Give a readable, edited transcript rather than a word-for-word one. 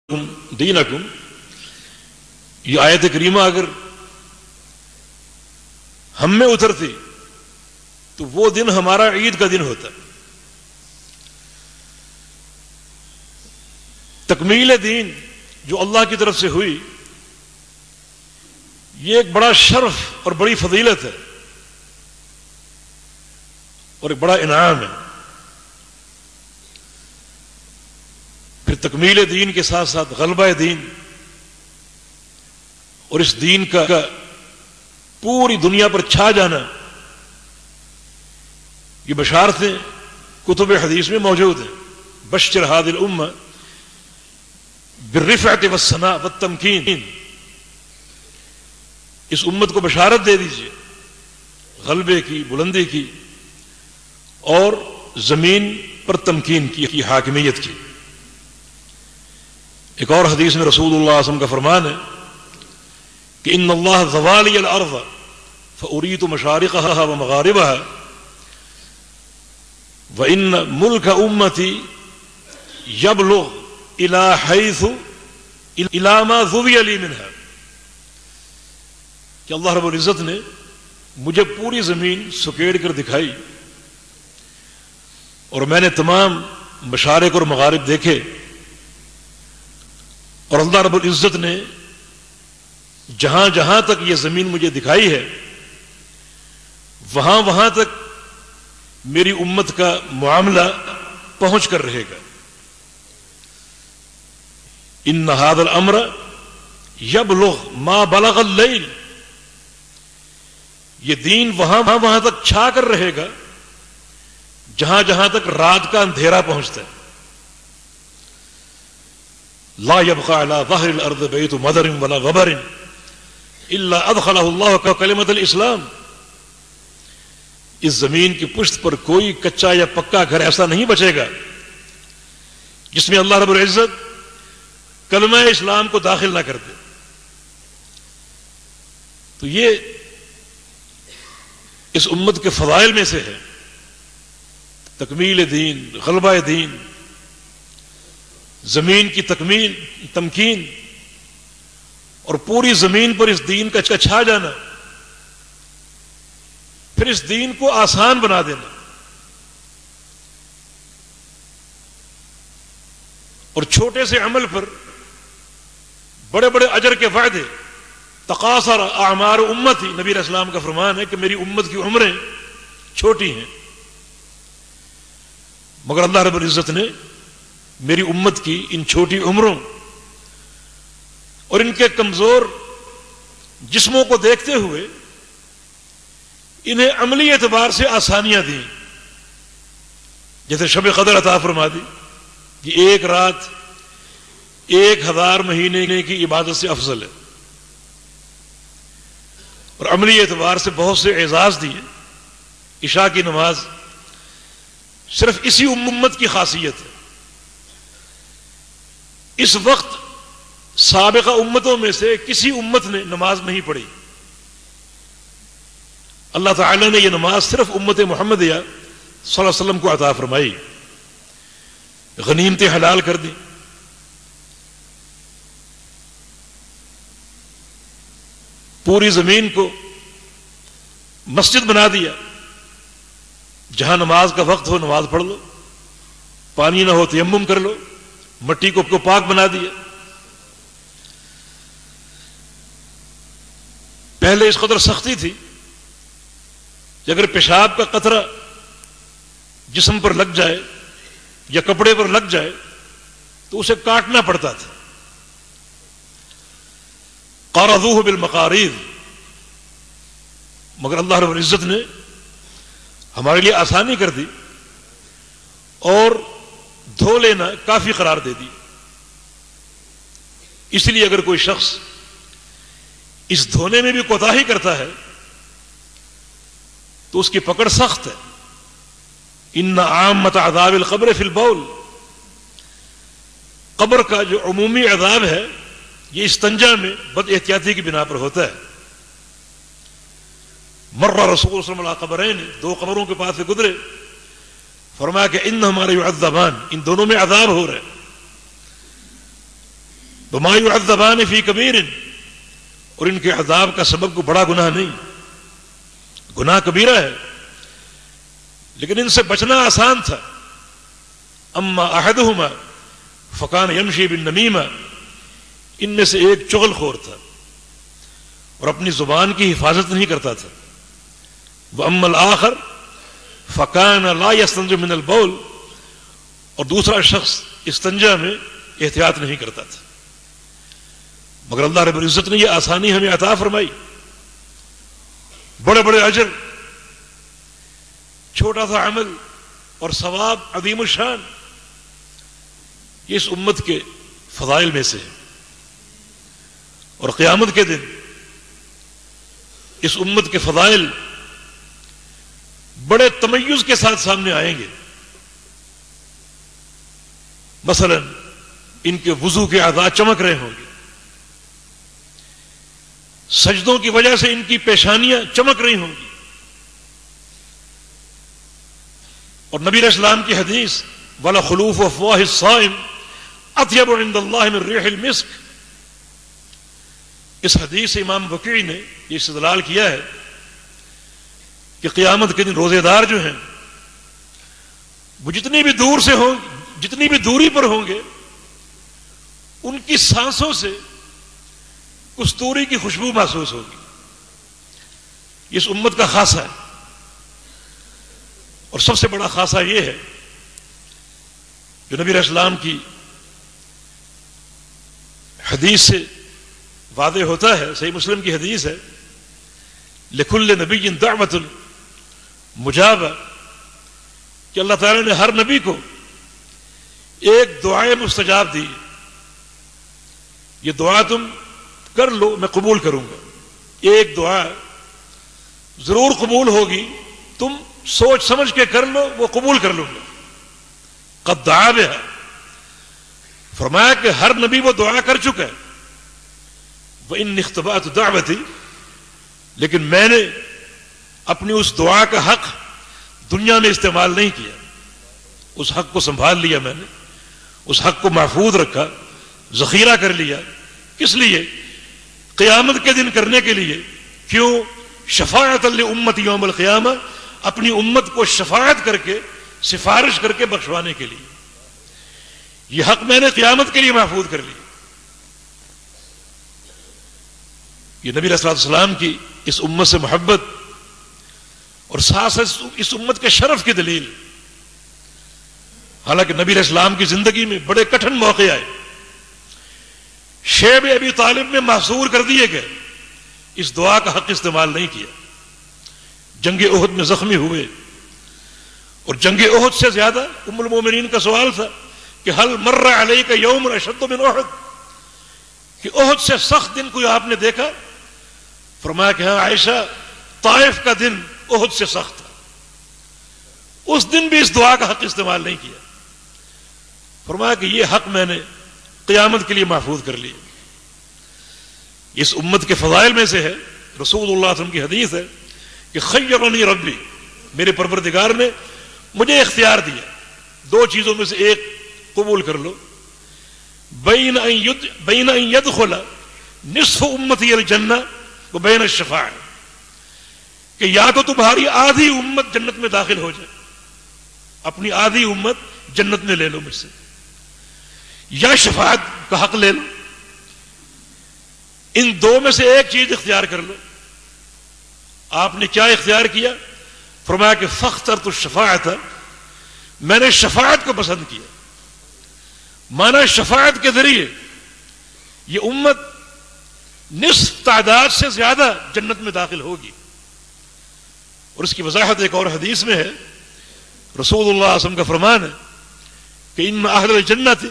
دینکم، یہ آیت کریمہ اگر ہم میں اترتی تو وہ دن ہمارا عید کا دن ہوتا. تکمیل دین جو اللہ کی طرف سے ہوئی، یہ ایک بڑا شرف اور بڑی فضیلت ہے اور ایک بڑا انعام ہے. پھر تکمیل دین کے ساتھ ساتھ غلبہ دین اور اس دین کا پوری دنیا پر چھا جانا، یہ بشارتیں کتب حدیث میں موجود ہیں. بشر هذه الامه بالرفعة والثناء والتمکین، اس امت کو بشارت دے دیجیے غلبے کی، بلندی کی اور زمین پر تمکین کی، حاکمیت کی. ایک اور حدیث میں رسول اللہ صلی اللہ علیہ وسلم کا فرمان ہے کہ ان اللہ زوالی الارض فاریت مشارقها ومغاربها وان ملک امتی یبلغ الى حیث الى ما ذوی لی منها، کہ اللہ رب العزت نے مجھے پوری زمین سکیڑ کر دکھائی اور میں نے تمام مشارق اور مغارب دیکھے، اور اللہ رب العزت نے جہاں جہاں تک یہ زمین مجھے دکھائی ہے وہاں وہاں تک میری امت کا معاملہ پہنچ کر رہے گا. ان هذا الامر یبلغ ما بلغ اللیل، یہ دین وہاں وہاں تک چھا کر رہے گا جہاں جہاں تک رات کا اندھیرا پہنچتا ہے. لا يبقى على ظهر الارض بيت مدر ولا غبر الا ادخله الله كلمة الاسلام، اس زمین کی پشت پر کوئی کچا یا پکا گھر ایسا نہیں بچے گا جس میں اللہ رب العزت کلمہ اسلام کو داخل نہ کر دے. تو یہ اس امت کے فضائل میں سے ہے، تکمیل دین، غلبہ دین، زمین کی تکمیل، تمکین اور پوری زمین پر اس دین کا چھا جانا، پھر اس دین کو آسان بنا دینا. اور چھوٹے سے عمل پر بڑے بڑے اجر کے وعدے. تقاصر اعمار امتی، نبی علیہ السلام کا فرمان ہے کہ میری امت کی عمریں چھوٹی ہیں، مگر اللہ رب العزت نے میری امت کی ان چھوٹی عمروں اور ان کے کمزور جسموں کو دیکھتے ہوئے انہیں عملی اعتبار سے آسانیاں دیں. جیسے شب قدر عطا فرما دی، یہ ایک رات 1000 مہینے کی عبادت سے افضل ہے، اور عملی اعتبار سے بہت سے اعزاز دیے. عشاء کی نماز صرف اسی امت کی خاصیت ہے. اس وقت سابقہ امتوں میں سے کسی امت نے نماز نہیں پڑھی. اللہ تعالی نے یہ نماز صرف امت محمدیہ صلی اللہ علیہ وسلم کو عطا فرمائی، غنیمتیں حلال کر دی. پوری زمین کو مسجد بنا دیا، جہاں نماز کا وقت ہو نماز پڑھ لو، پانی نہ ہو تیمم کر لو، مٹی کو پاک بنا دیا. پہلے اس قدر سختی تھی کہ اگر پیشاب کا قطرہ جسم پر لگ جائے یا کپڑے پر لگ جائے تو اسے کاٹنا پڑتا تھا. قارضوہ بالمقارید، مگر اللہ رب العزت نے ہمارے لیے آسانی کر دی اور دھو لینا کافی قرار دے دی. اس لیے اگر کوئی شخص اس دھونے میں بھی کوتاہی کرتا ہے تو اس کی پکڑ سخت ہے. ان عامۃ عذاب القبر فی البول، قبر کا جو عمومی عذاب ہے یہ استنجا میں بد احتیاطی کی بنا پر ہوتا ہے. مر رسول اللہ صلی اللہ علیہ وسلم علی قبرین، 2 قبروں کے پاس سے گزرے، فرمایا کہ ان ہمارے یعذبان، ان دونوں میں عذاب ہو رہے. وما يعذبان فی کبیر، اور ان کے عذاب کا سبب کو بڑا گناہ نہیں، گناہ کبیرہ ہے لیکن ان سے بچنا آسان تھا. اما احدہما فکان یمشی بالنمیمہ، ان میں سے ایک چغل خور تھا اور اپنی زبان کی حفاظت نہیں کرتا تھا. واما الآخر فکان لا یستنجی من البول، اور دوسرا شخص استنجا میں احتیاط نہیں کرتا تھا. مگر اللہ رب العزت نے یہ آسانی ہمیں عطا فرمائی، بڑے بڑے اجر، چھوٹا سا عمل اور ثواب عظیم الشان، یہ اس امت کے فضائل میں سے ہے. اور قیامت کے دن اس امت کے فضائل بڑے تمیز کے ساتھ سامنے آئیں گے. مثلا ان کے وضو کے اعضاء چمک رہے ہوں گے، سجدوں کی وجہ سے ان کی پیشانیاں چمک رہی ہوں گی. اور نبی علیہ السلام کی حدیث وَلَخُلُوفُ أَفْوَاهِ الصَّائِمِ أَطْيَبُ عِندَ اللَّهِ مِن رِيحِ الْمِسْكِ، اس حدیث سے امام بقیعی نے یہ استدلال کیا ہے کہ قیامت کے دن روزے دار جو ہیں وہ جتنی بھی دور سے ہوں، جتنی بھی دوری پر ہوں گے، ان کی سانسوں سے کستوری کی خوشبو محسوس ہوگی. یہ اس امت کا خاصہ ہے. اور سب سے بڑا خاصہ یہ ہے جو نبی علیہ السلام کی حدیث سے واضح ہوتا ہے، صحیح مسلم کی حدیث ہے، لِكُلِّ نَبِيٍّ دَعْوَةٌ مُجَابَةٌ، کہ اللہ تعالیٰ نے ہر نبی کو ایک دعائے مستجاب دی. یہ دعا تم کر لو میں قبول کروں گا. ایک دعا ضرور قبول ہوگی، تم سوچ سمجھ کے کر لو، وہ قبول کر لوں گا. قد دعا بہا، فرمایا کہ ہر نبی وہ دعا کر چکا ہے. وَإِنِّ اخْتَبَأْتُ دَعْوَتِي، لیکن میں نے اپنی اس دعا کا حق دنیا میں استعمال نہیں کیا. اس حق کو سنبھال لیا میں نے، اس حق کو محفوظ رکھا، ذخیرہ کر لیا. کس لیے؟ قیامت کے دن کرنے کے لیے. کیوں؟ شفاعت لامتی یوم القیامہ، اپنی امت کو شفاعت کر کے، سفارش کر کے بخشوانے کے لیے. یہ حق میں نے قیامت کے لیے محفوظ کر لیا. یہ نبی علیہ السلام کی اس امت سے محبت اور ساتھ اس امت کے شرف کی دلیل. حالانکہ نبی علیہ السلام کی زندگی میں بڑے کٹھن موقع آئے، شیب ابی طالب میں محصور کر دیے گئے، اس دعا کا حق استعمال نہیں کیا. جنگ احد میں زخمی ہوئے، اور جنگ احد سے زیادہ ام المومنین کا سوال تھا کہ حل مر علیک یوم اشد من احد، کہ احد سے سخت دن کوئی آپ نے دیکھا؟ فرمایا کہ ہاں عائشہ، طائف کا دن احد سے سخت تھا. اس دن بھی اس دعا کا حق استعمال نہیں کیا. فرمایا کہ یہ حق میں نے قیامت کے لیے محفوظ کر لیا. اس امت کے فضائل میں سے ہے، رسول اللہ صلی اللہ علیہ وسلم کی حدیث ہے کہ خیرنی ربی، میرے پروردگار نے مجھے اختیار دیا، دو چیزوں میں سے ایک قبول کر لو. بین ان یدخل نصف امتی الجنہ وبین الشفاعہ، کہ یا تو تمہاری آدھی امت جنت میں داخل ہو جائے، اپنی آدھی امت جنت میں لے لو مجھ سے، یا شفاعت کا حق لے لو. ان دو میں سے ایک چیز اختیار کر لو. آپ نے کیا اختیار کیا؟ فرمایا کہ فاخترت الشفاعت، میں نے شفاعت کو پسند کیا. مانا شفاعت کے ذریعے یہ امت نصف تعداد سے زیادہ جنت میں داخل ہوگی. اور اس کی وضاحت ایک اور حدیث میں ہے. رسول اللہ صلی اللہ علیہ وسلم کا فرمان ہے کہ ان اہل الجنت